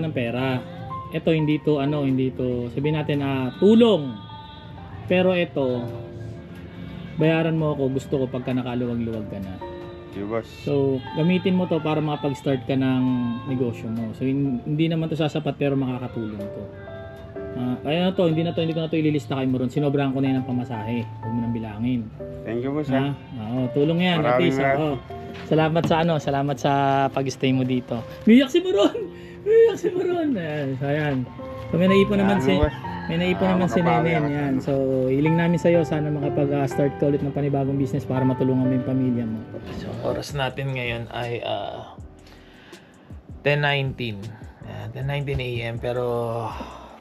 ng pera. Ito hindi to hindi to sabihin natin tulong. Pero ito bayaran mo ako, gusto ko pagka nakaluwag-luwag ka na. Boss. So, gamitin mo to para makapag-start ka ng negosyo mo. So, hindi naman to sasapat pero makakatulong to. Kaya hindi ko na to ililista kay Moron. Sinobrahan ko na yan ng pamasahe. Huwag mo nang bilangin. Thank you, boss. Oo, tulong yan. At Maraming least, salamat sa pag-stay mo dito. Miyak si Moron! Miyak si Moron! Ayan. So, may naipon naman si Nenen. Yan. So, hiling namin sa'yo. Sana makapag-start ka ulit ng panibagong business para matulungan mo yung pamilya mo. So, oras natin ngayon ay 10:19. 10:19 AM. Pero,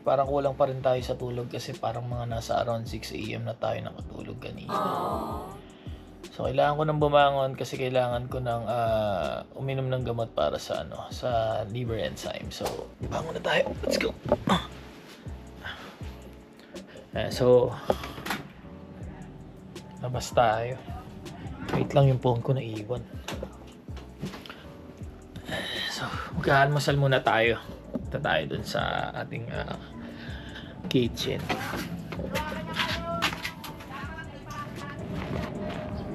parang kulang pa rin tayo sa tulog kasi parang mga nasa around 6 AM na tayo nakatulog kanina. So, kailangan ko nang bumangon kasi kailangan ko nang uminom ng gamot para sa sa liver enzyme. So, bangon na tayo. Let's go. So, labas tayo. Wait lang, yung phone ko naiwan. So, mag-almusal muna tayo. Punta tayo dun sa ating kitchen.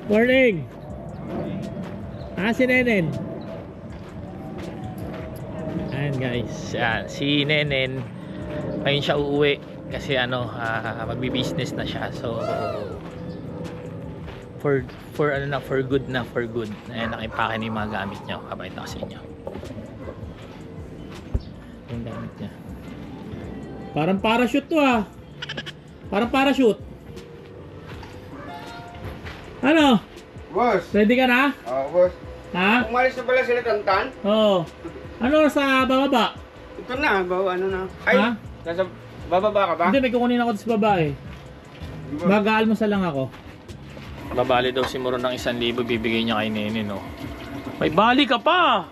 Morning! Si Nenen. Ayan guys, si Nenen ngayon siya uuwi kasi magbi-business na siya. So for good. Ayan, nakipake na yung mga gamit niya. Kabait na kasi niya. Yung gamit niya. Parang parachute to Parang parachute. Ano? Boss. Ready ka na? Boss. Ha? Umalis na pala sila Tantan? Oo. Ano sa bababa? Ito na, Ay, Ha? nasa bababa ka ba? Hindi, may kukunin ako sa baba Mag-aalmusal lang ako. Babali daw si Moron ng 1,000, bibigay niya kay Nene, no? May bali ka pa!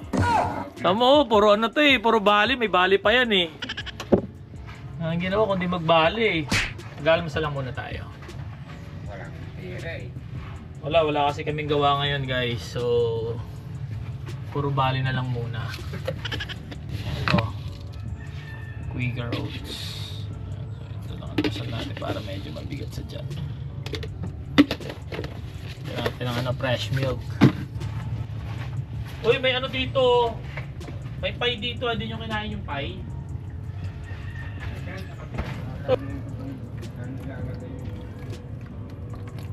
Tama puro puro bali, may bali pa yan Ang ginawa kundi magbali Mag-aalmusal lang muna tayo. Walang pera Wala kasi kaming gawa ngayon guys. So, puro bali na lang muna. Ito. Quaker Oats. So, ito lang ang tasal natin para medyo mabigat sa dyan. Ito natin ang fresh milk. Uy, may dito. May pie dito. Hindi nyo kinain yung pie.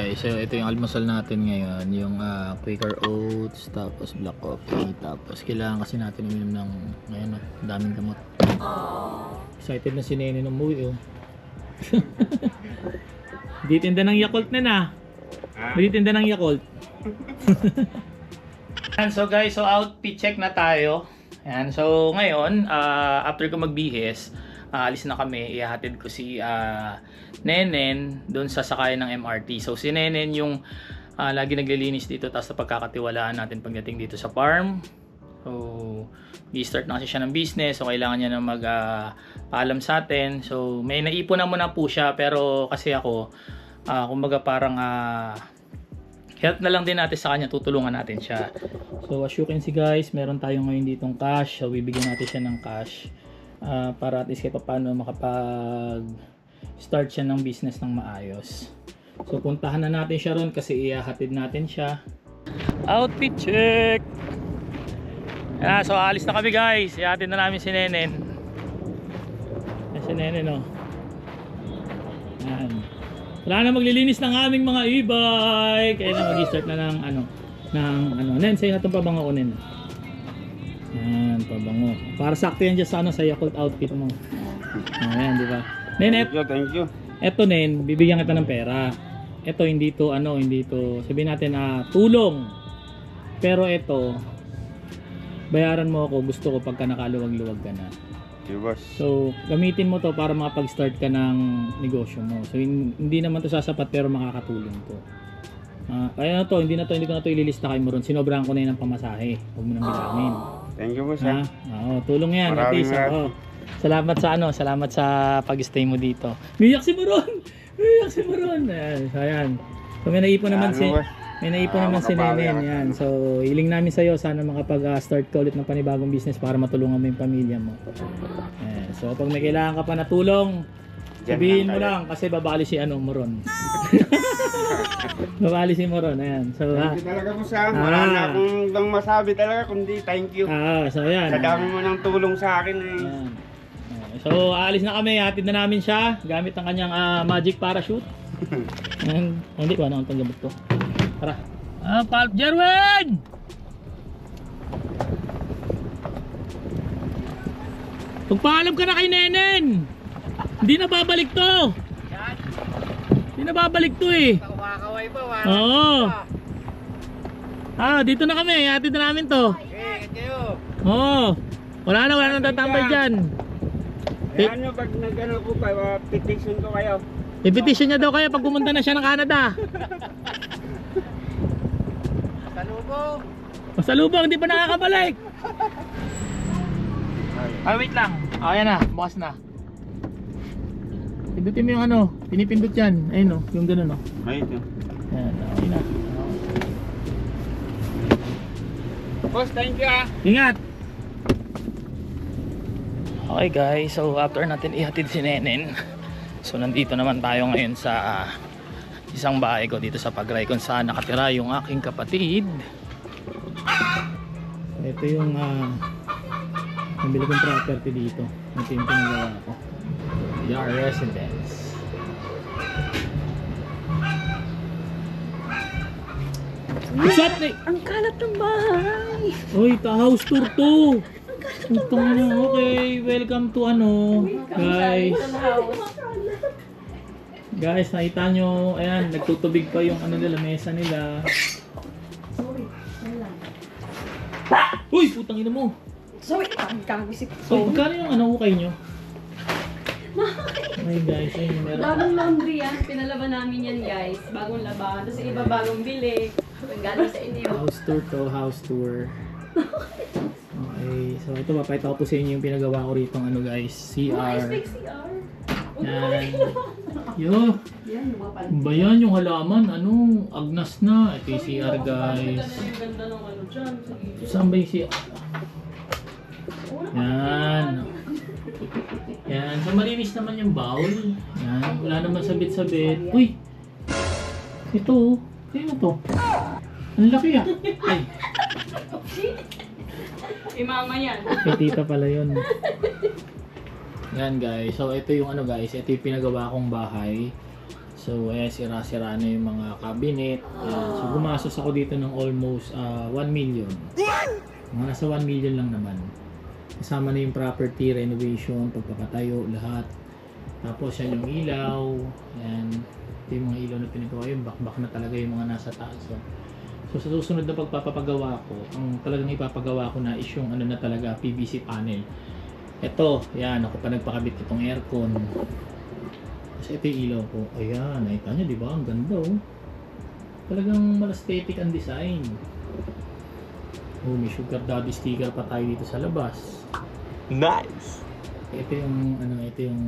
Okay, so ito yung almusal natin ngayon, yung Quaker Oats, tapos black coffee, tapos kailangan kasi natin uminom ng ngayon daming gamot. Excited na si Nene ng umuwi Di tinda ng Yakult Di tinda ng Yakult. So guys, outfit check na tayo. Ayan, so ngayon, after ko magbihis, alis na kami, ihahatid ko si Nenen doon sa sakayan ng MRT. So si Nenen yung lagi naglilinis dito, tapos pagkakatiwalaan natin pagdating dito sa farm. So i-start na kasi siya ng business, so kailangan niya na magpaalam sa atin. So may naipon na muna po siya, pero kasi ako kumbaga parang help na lang din natin sa kanya, tutulungan natin siya. So as you can see guys, meron tayo ngayon ditong cash. So bibigyan natin siya ng cash para at least kahit paano makapag-start siya ng business ng maayos. So puntahan na natin siya ron kasi ihahatid natin siya. Outfit check! So alis na kami guys, ihahatid na namin si Nenen. Si Nenen Ayan. Wala na maglilinis ng aming mga e-bike. Kaya na mag-start na ng Nen, sa'yo na itong pabango ko, Nen. Ayan, pabango. Para sakto yan dyan sa Yakult outfit mo. Ayan, di ba? Nen, Thank you. eto Nen, bibigyan kita ng pera. Ito hindi to sabihin natin tulong. Pero ito bayaran mo ako, gusto ko pagka nakaluwag-luwag ka na. Boss. So, gamitin mo to para makapag-start ka ng negosyo mo. So, hindi naman to sasapat pero makakatulong to. Kaya hindi ko na to ililista kay Moron. Sinobrahan ko na yan ng pamasahe. Huwag mo nang bilangin. Thank you, boss. Tulong yan. At least, salamat sa pag-stay mo dito. Miyak si Moron! Ayan. So, may naipon naman May naipon naman si makabawi Nenen. ako. Yan. So, hiling namin sa'yo. Sana makapag-start ka ulit ng panibagong business para matulungan mo yung pamilya mo. Ayan. So, pag may kailangan ka pa na tulong, Diyan sabihin mo tayo. lang kasi babali si Moron. Babali si Moron. Ayan. So, Thank you talaga po sa wala na akong ibang masabi talaga kundi thank you. so ayan. Sa dami mo ng tulong sa akin eh. Ayan. So, aalis na kami. Hatid na namin siya gamit ang kanyang magic parachute. Ayan. Hindi ko ano ang gamit ko. Tara. Palp Jerwin! Pagpaalam ka na kay Nenen! Hindi na babalik to! Hindi na babalik to eh! Kumakaway pa, wala. Oo! Dito na kami. Hatid na namin to. Okay, kayo. Oo! Wala na tatambay dyan. Ayan nyo, pag nag-ano po pa, petition ko kayo. I-petition niya daw kayo pag pumunta na siya ng Canada. Salubong. Masalubong, hindi pa nakakabalik. Wait lang. Ayan na, bukas na. Pindutin mo yung ano, pinipindot yan. Ayun o, yung ganun o. Ayun ito. Ayan, okay na. Boss, thank you ah. Ingat! Okay guys, so after natin ihatid si Nenen, so nandito naman tayo ngayon sa isang bahay ko dito sa Pagray kung saan nakatira yung aking kapatid. So, ito yung nabili kong property dito. Ito yung pinagawa ko. Your residence. What's up, Nick? Ang kalat ng bahay. Uy, house tour to. Ito na, okay. Welcome to guys. Guys, nakita nyo, ayan, nagtutubig pa yung nila, mesa nila. Uy, putang ina mo. Sorry, ang kagisip So, ko. magkano yung ukay nyo? Ay guys, ayun, meron. Bagong laundry yan. Pinalaban namin yan, guys. Bagong laban. Tapos yung iba bagong bili. Galing sa inyo. House tour to, house tour. Okay, so ito papakita ko po sa inyo yung pinagawa ko rito guys, CR. Big CR. Yan. Yo, Yan, lumapal. ba yan yung halaman? Agnas na. Ito yung CR guys. Yung ganda ng dyan. Sige. Saan ba yung CR? Yan. Yan. So malinis naman yung bowl. Yan. Wala naman sabit-sabit. Uy! Ito. Tingnan to. Ang laki ah. Ay. Mama yan. Kay tita pala yun. Yan guys. So ito yung guys. Ito yung pinagawa kong bahay. So ayan, sira-sira na yung mga cabinet. Ayan. So gumastos ako dito ng almost 1 million. Mga nasa 1 million lang naman. Kasama na yung property, renovation, pagpapatayo, lahat. Tapos yan yung ilaw. Ayan. Ito yung mga ilaw na pinagawa. Yung bakbak na talaga yung mga nasa taas. So sa susunod na pagpapagawa ko, ang talagang ipapagawa ko na is yung na talaga, PVC panel. Ito, yan, ako pa nagpakabit itong aircon. Kasi ito yung ilaw ko. Ayan, nakita nyo, di ba? Ang ganda oh. Talagang mal-aesthetic ang design. Oh, may sugar daddy sticker pa tayo dito sa labas. Nice! Ito yung, ito yung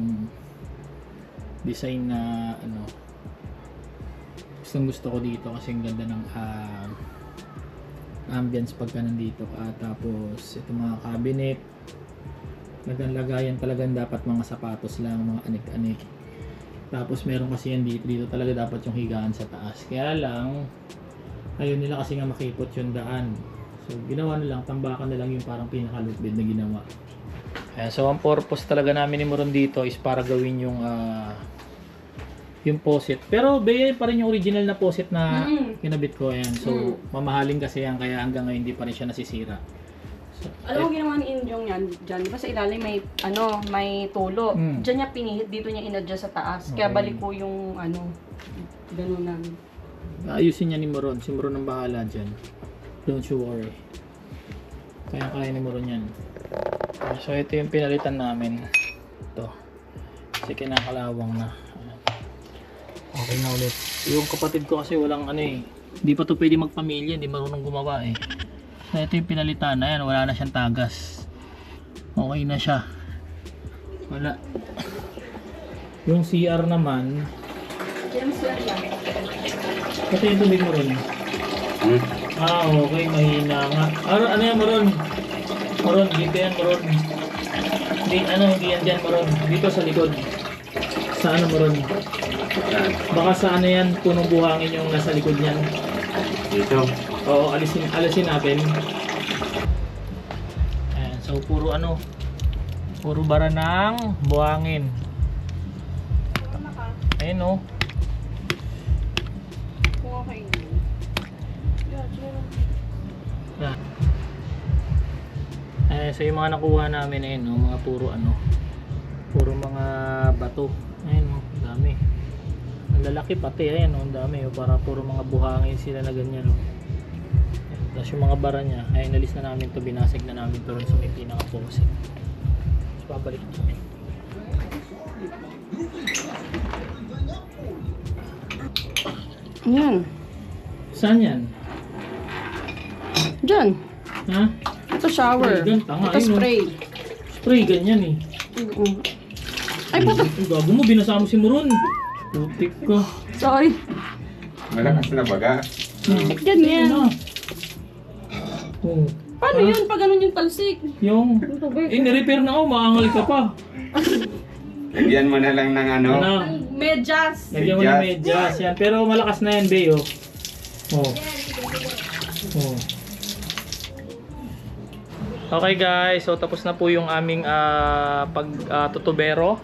design na, gusto ko dito kasi ang ganda ng ambience pagka nandito ka. Tapos ito mga cabinet, naglagayan talagang dapat mga sapatos lang, mga anik-anik. Tapos meron kasi yan dito talaga dapat yung higaan sa taas. Kaya lang ayun nila kasi nga makipot yung daan, so ginawa na lang, tambakan na lang yung parang pinaka-loop bed na ginawa. So ang purpose talaga namin ni Moron dito is para gawin yung faucet. Pero bayay pa rin yung original na faucet na kinabit ko. Ayan. So, mamahalin kasi yan. Kaya hanggang ngayon hindi pa rin siya nasisira. So, Alam mo ginawa ni Injong yan dyan. Di ba sa ilalim may, may tulo. Dyan niya pinihit, dito niya inadjust sa taas. Kaya Okay. balik ko yung, ganun na. ayusin niya ni Moron. Si Moron ang bahala dyan. Don't you worry. Kaya ni Moron yan. So, ito yung pinalitan namin. Ito. Kasi kinakalawang na. Okay na ulit. Yung kapatid ko kasi walang hindi pa to pwede magpamilya, hindi marunong gumawa eh. So ito yung pinalitan. Ayan, wala na siyang tagas. Okay na siya. Wala. Yung CR naman, Kaya mas lang yan. kasi yung tubig mo rin. Ah, okay, mahina nga. Ano yan, Maron? Maron, dito yan, Maron. Hindi yan dyan, Maron. Dito sa likod. Sa ano, Maron? Baka sa ano yan, punong buhangin yung nasa likod niyan. Dito. Oo, alisin natin. Ayan, so puro bara ng buhangin. Ayun o. Yan. So yung mga nakuha namin ayun, no, mga puro mga bato. Ayun, no, dami. Ang lalaki pati, ayun, no, ang dami, oh, para puro mga buhangin sila na ganyan, no. Ayun, tapos yung mga bara niya, ay nalis na namin to, binasag na namin to rin sa may pinaka-faucet. So babalik namin. Yan. Saan yan? Diyan. Ha? Ito shower. Ay, ganta nga, Ito ayun, no. spray. Spray, ganyan eh. Ay, puto. Ay, gago mo, binasa mo si Muron. Putik ka. Sorry. Malakas na baga. Ganyan. Ayun na. Oh. Paano Ah, yun? Pag ganun yung talsik. Yung, ni-repair na ako, maangal ka pa. Lagyan mo na lang ng ano. Ano? Medyas. Lagyan mo ng medyas yan. Pero malakas na yan, Beo. Oh. Oh. Okay guys, so tapos na po yung aming tutubero.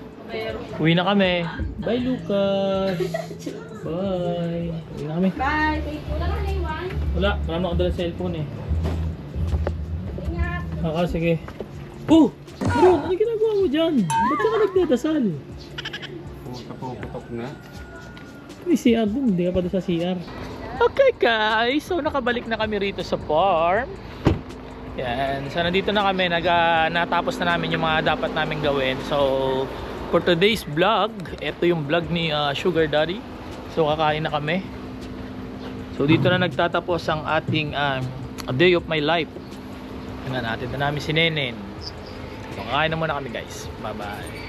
Uwi na kami. Bye Lucas. Bye. Uwi na kami. Bye. Wala ka na iwan. Wala, marami akong dala cellphone eh. Ingat. Sige. Oh! Bro, ano ginagawa mo dyan? Ba't ka nagdadasal? Putok na. May CR dun, hindi ka pa doon sa CR. Okay guys, so nakabalik na kami rito sa farm. Yan, so nandito na kami, natapos na namin yung mga dapat namin gawin. So, for today's vlog, ito yung vlog ni Sugar Daddy. So, kakain na kami. So, dito na nagtatapos ang ating a day of my life. Tingnan natin na namin si Nenen. So, kakain na muna kami guys. Bye bye.